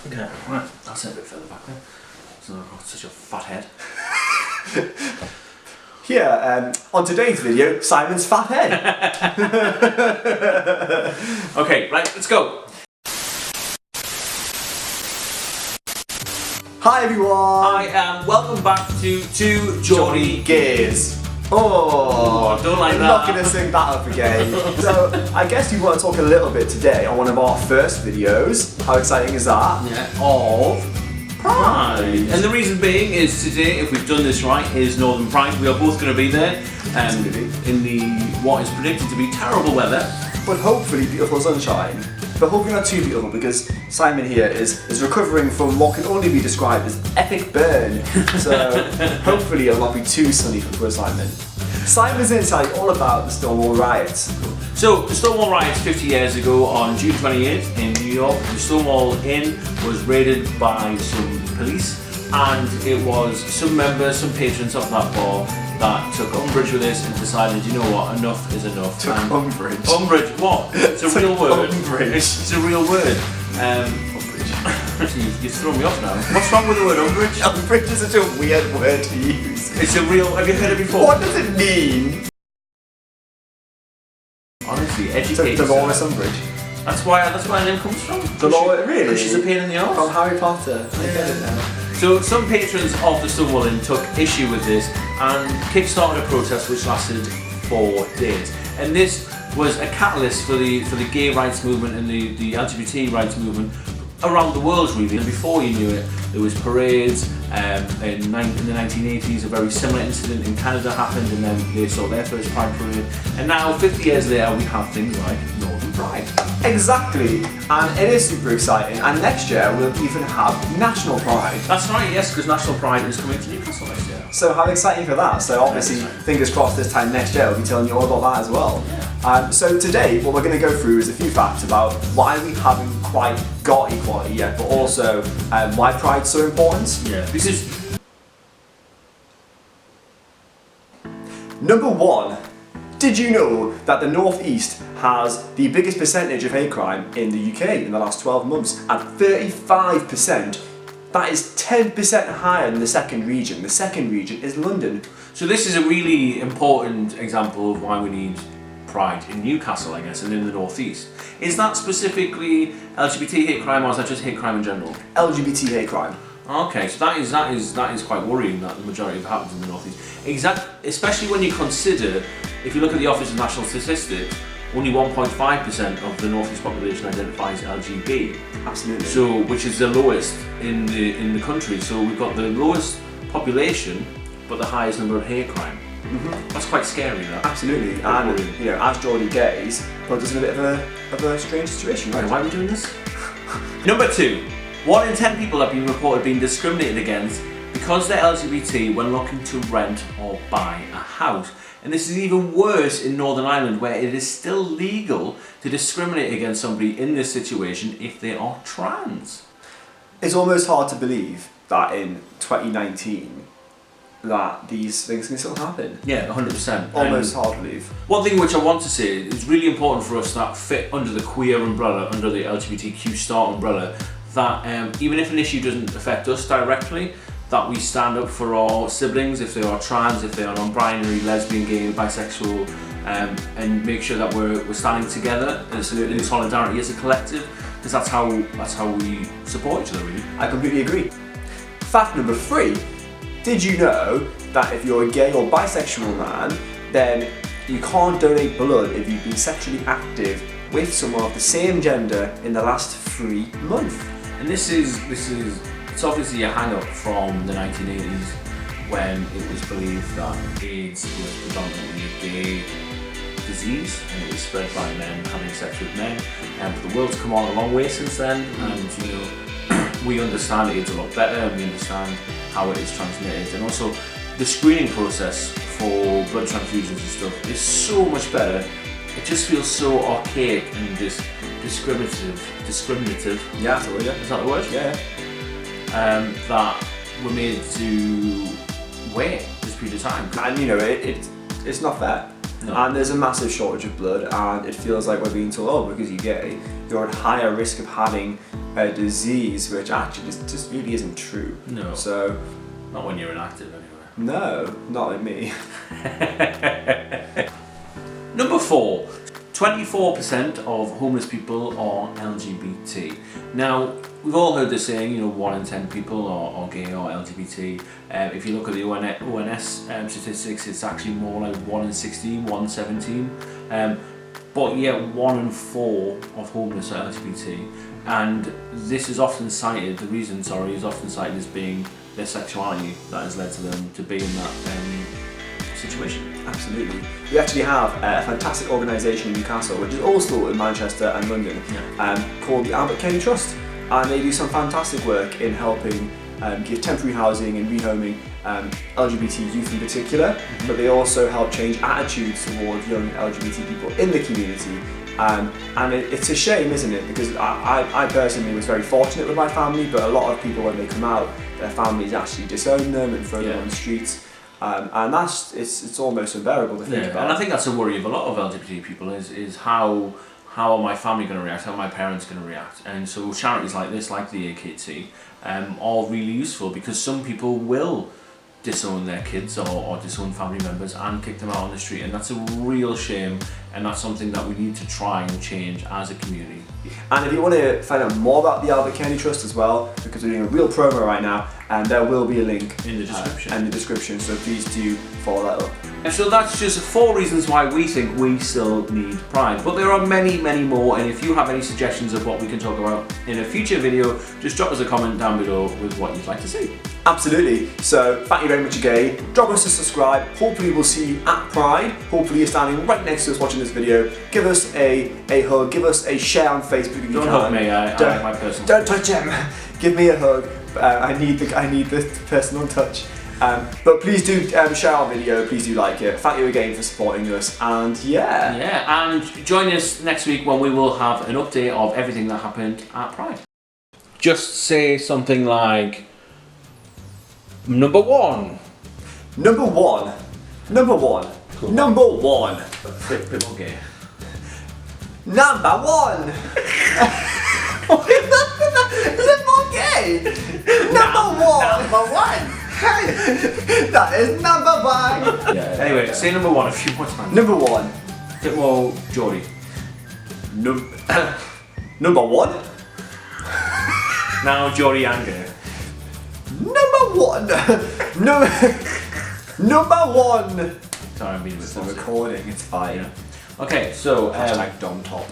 Okay, right, that's it a bit further back then. So I've got such a fat head. Here, on today's video, Simon's fat head. Okay, right, let's go. Hi everyone! Hi, and welcome back to Two Geordie Gays. Oh, don't like I'm that. not going to sing that up again. So, I guess we want to talk a little bit today on one of our first videos. How exciting is that? Yeah. Of Pride. And the reason being is today, if we've done this right, is Northern Pride. We are both going to be there in the what is predicted to be terrible weather. But hopefully beautiful sunshine. But hopefully not too beautiful, because Simon here is recovering from what can only be described as epic burn. So hopefully it'll not be too sunny for Simon. Simon's going to tell you all about the Stonewall riots. So the Stonewall riots 50 years ago on June 28th in New York. The Stonewall Inn was raided by some police, and it was some members, some patrons of that bar that took umbrage with this and decided, you know what, enough is enough. Took umbrage? Umbrage, what? It's a real word. Umbrage. It's a real word. You've thrown me off now. What's wrong with the word umbrage? Umbrage is such a weird word to use. It's a real, have you heard it before? What does it mean? Honestly, educate Dolores Umbridge. That's where the name comes from. Dolores, really? Because she's a pain in the arse. From Harry Potter. I get it now. So some patrons of the Stonewall Inn took issue with this and kick-started a protest which lasted 4 days. And this was a catalyst for the gay rights movement and the LGBT rights movement around the world, really. And before you knew it, there was parades. In the 1980s, a very similar incident in Canada happened, and then they saw their first Pride parade. And now, 50 years later, we have things like Northern Pride. Exactly, and it is super exciting. And next year we'll even have National Pride. That's right, yes, because National Pride is coming to Newcastle next year. So how exciting for that. So obviously, fingers crossed this time next year we'll be telling you all about that as well. So today, what we're going to go through is a few facts about why we haven't quite got equality yet, but also why Pride's so important. Yeah, because... Number 1. Did you know that the North East has the biggest percentage of hate crime in the UK in the last 12 months at 35%? That is 10% higher than the second region. The second region is London. So this is a really important example of why we need Pride in Newcastle, I guess, and in the North East. Is that specifically LGBT hate crime, or is that just hate crime in general? LGBT hate crime. Okay, so that is quite worrying that the majority of it happens in the North East. Especially when you consider, if you look at the Office of National Statistics, only 1.5% of the North East population identifies LGBT. Absolutely. So, which is the lowest in the country. So we've got the lowest population, but the highest number of hate crime. Mm-hmm. That's quite scary, that. Absolutely, and you know, as Geordie gays, put us in a bit of a strange situation, right? Why are we doing this? Number 2. 1 in 10 people have been reported being discriminated against because they're LGBT when looking to rent or buy a house. And this is even worse in Northern Ireland, where it is still legal to discriminate against somebody in this situation if they are trans. It's almost hard to believe that in 2019 that these things can still happen. Yeah, 100%. Almost hard to believe. One thing which I want to say is really important for us that fit under the queer umbrella, under the LGBTQ star umbrella, that even if an issue doesn't affect us directly, that we stand up for our siblings if they are trans, if they are non-binary, lesbian, gay, bisexual, and make sure that we're standing together in solidarity as a collective, because that's how we support each other, really. I completely agree. Fact number 3. Did you know that if you're a gay or bisexual man, then you can't donate blood if you've been sexually active with someone of the same gender in the last 3 months? And it's obviously a hang-up from the 1980s, when it was believed that AIDS was predominantly a gay disease and it was spread by men having sex with men. And the world's come on a long way since then, and you know, we understand AIDS a lot better, and we understand how it is transmitted, and also the screening process for blood transfusions and stuff is so much better. It just feels so archaic and discriminative. Yeah, that's the word, yeah. Is that the word? Yeah. That we're made to wait this period of time. And you know, it's not fair. No. And there's a massive shortage of blood, and it feels like we're being told, oh, because you're gay, you're at higher risk of having a disease, which actually just really isn't true. No. So, not when you're inactive anyway. no, not like me. Number 4. 24% of homeless people are LGBT. Now, we've all heard the saying, you know, 1 in 10 people are gay or LGBT. If you look at the ONS statistics, it's actually more like 1 in 16, 1 in 17. But yet 1 in 4 of homeless are LGBT. And this is often cited, the reason, sorry, is often cited as being their sexuality that has led to them to be in that situation. Absolutely. We actually have a fantastic organisation in Newcastle, which is also in Manchester and London, called the Albert Kenny Trust, and they do some fantastic work in helping give temporary housing and rehoming LGBT youth in particular, but they also help change attitudes towards young LGBT people in the community. And it's a shame, isn't it? Because I personally was very fortunate with my family, but a lot of people, when they come out, their families actually disown them and throw them on the streets. And it's almost unbearable to think about. And I think that's a worry of a lot of LGBT people is how are my family going to react, how are my parents going to react. And so charities like this, like the AKT, are really useful, because some people will disown their kids or disown family members and kick them out on the street, and that's a real shame, and that's something that we need to try and change as a community. And if you want to find out more about the Albert Kenny Trust as well, because we're doing a real promo right now, and there will be a link in the description. So please do follow that up. And so that's just 4 reasons why we think we still need Pride. But there are many, many more, and if you have any suggestions of what we can talk about in a future video, just drop us a comment down below with what you'd like to see. Absolutely. So thank you very much again. Drop us a subscribe. Hopefully we'll see you at Pride. Hopefully you're standing right next to us watching this video. Give us a hug. Give us a share on Facebook if you Don't can. hug me. I like my personal. Don't touch him. Give me a hug. I need the personal touch. But please do share our video. Please do like it. Thank you again for supporting us. And yeah, and join us next week when we will have an update of everything that happened at Pride. Just say something like number 1. Number 1. Number 1. Cool. Number 1. Bit more gay. Number 1. Is it more gay? Number 1. Number 1. That is number 1. Yeah. Anyway, say number 1 a few more times. Number 1. Bit more Geordie. Number 1. Now Geordie and gay. Number 1. Number 1. Sorry, I'm being a bit It's not recording. It's fine. Yeah. Okay, so Hashtag Dom Top.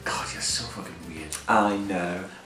God, you're so fucking weird. I know.